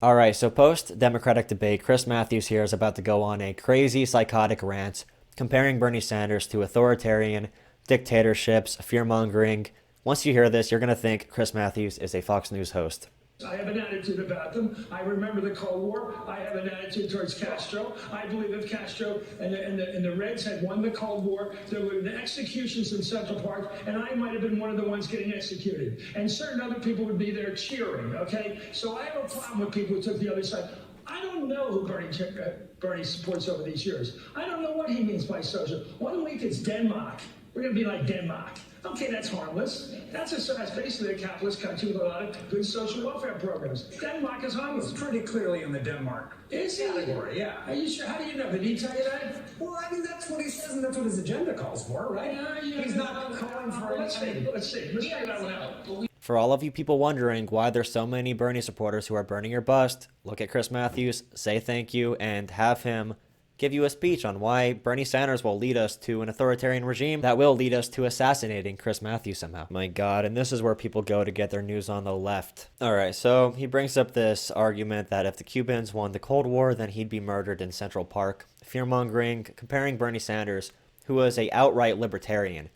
All right, so post Democratic debate, Chris Matthews here is about to go on a crazy psychotic rant comparing Bernie Sanders to authoritarian dictatorships, fear mongering. Once you hear this, you're going to think Chris Matthews is a Fox News host. I have an attitude about them. I remember the Cold War. I have an attitude towards Castro. I believe if Castro and the Reds had won the Cold War, there would have been executions in Central Park, and I might have been one of the ones getting executed. And certain other people would be there cheering, okay? So I have a problem with people who took the other side. I don't know who Bernie supports over these years. I don't know what he means by social. 1 week it's Denmark. We're going to be like Denmark. Okay, that's harmless. That's basically a capitalist country with a lot of good social welfare programs. Denmark is harmless. It's pretty clearly in the Denmark category, yeah. Are you sure? How do you know? Did he tell you that? Well, I mean, that's what he says, and that's what his agenda calls for, right? He's not calling for anything. Let's figure that one out. For all of you people wondering why there's so many Bernie supporters who are burning your bust, look at Chris Matthews, say thank you, and have him give you a speech on why Bernie Sanders will lead us to an authoritarian regime that will lead us to assassinating Chris Matthews somehow. My God, and this is where people go to get their news on the left. All right, so he brings up this argument that if the Cubans won the Cold War, then he'd be murdered in Central Park. Fear-mongering, comparing Bernie Sanders, who was a outright libertarian.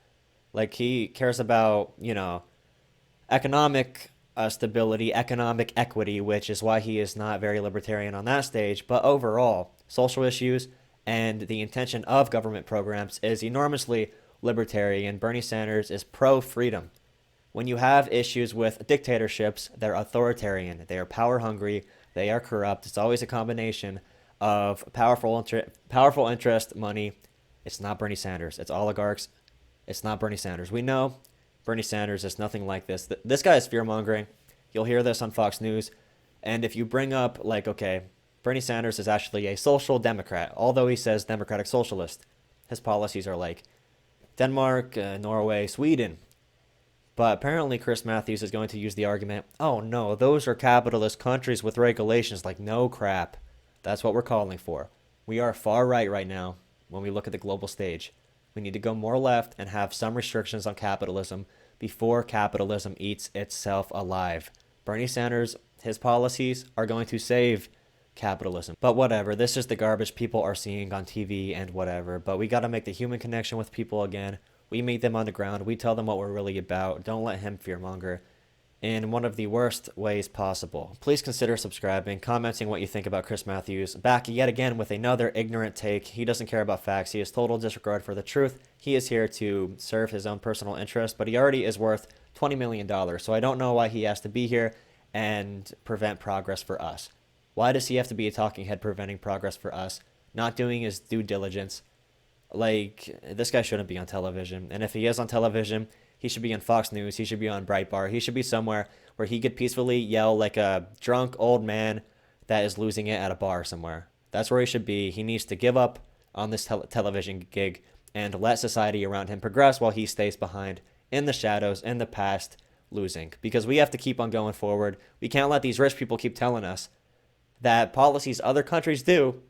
Like, he cares about, economic stability, economic equity, which is why he is not very libertarian on that stage. But overall, social issues and the intention of government programs is enormously libertarian. Bernie Sanders is pro-freedom. When you have issues with dictatorships, they're authoritarian, they are power hungry, they are corrupt. It's always a combination of powerful interest, money. It's not Bernie Sanders. It's oligarchs. It's not Bernie Sanders. We know Bernie Sanders is nothing like this. This guy is fear-mongering. You'll hear this on Fox News. And if you bring up, okay, Bernie Sanders is actually a social democrat, although he says democratic socialist. His policies are like Denmark, Norway, Sweden. But apparently Chris Matthews is going to use the argument, oh no, those are capitalist countries with regulations. Like, no crap. That's what we're calling for. We are far right now when we look at the global stage. We need to go more left and have some restrictions on capitalism before capitalism eats itself alive. Bernie Sanders, his policies are going to save capitalism. But whatever, this is the garbage people are seeing on TV and whatever. But we got to make the human connection with people again. We meet them on the ground. We tell them what we're really about. Don't let him fearmonger in one of the worst ways possible. Please consider subscribing, commenting what you think about Chris Matthews. Back yet again with another ignorant take. He doesn't care about facts. He has total disregard for the truth. He is here to serve his own personal interest, but he already is worth $20 million. So I don't know why he has to be here and prevent progress for us. Why does he have to be a talking head preventing progress for us? Not doing his due diligence. This guy shouldn't be on television. And if he is on television, he should be on Fox News. He should be on Breitbart. He should be somewhere where he could peacefully yell like a drunk old man that is losing it at a bar somewhere. That's where he should be. He needs to give up on this television gig and let society around him progress while he stays behind in the shadows, in the past, losing. Because we have to keep on going forward. We can't let these rich people keep telling us that policies other countries do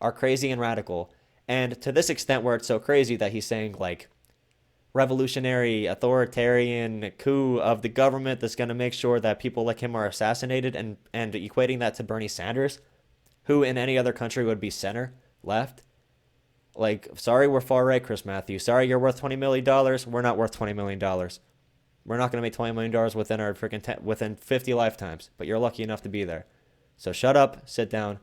are crazy and radical. And to this extent where it's so crazy that he's saying, revolutionary, authoritarian coup of the government that's going to make sure that people like him are assassinated, and equating that to Bernie Sanders, who in any other country would be center, left. Sorry, we're far right, Chris Matthews. Sorry, you're worth $20 million. We're not worth $20 million. We're not going to make $20 million within our within 50 lifetimes, but you're lucky enough to be there. So shut up, sit down,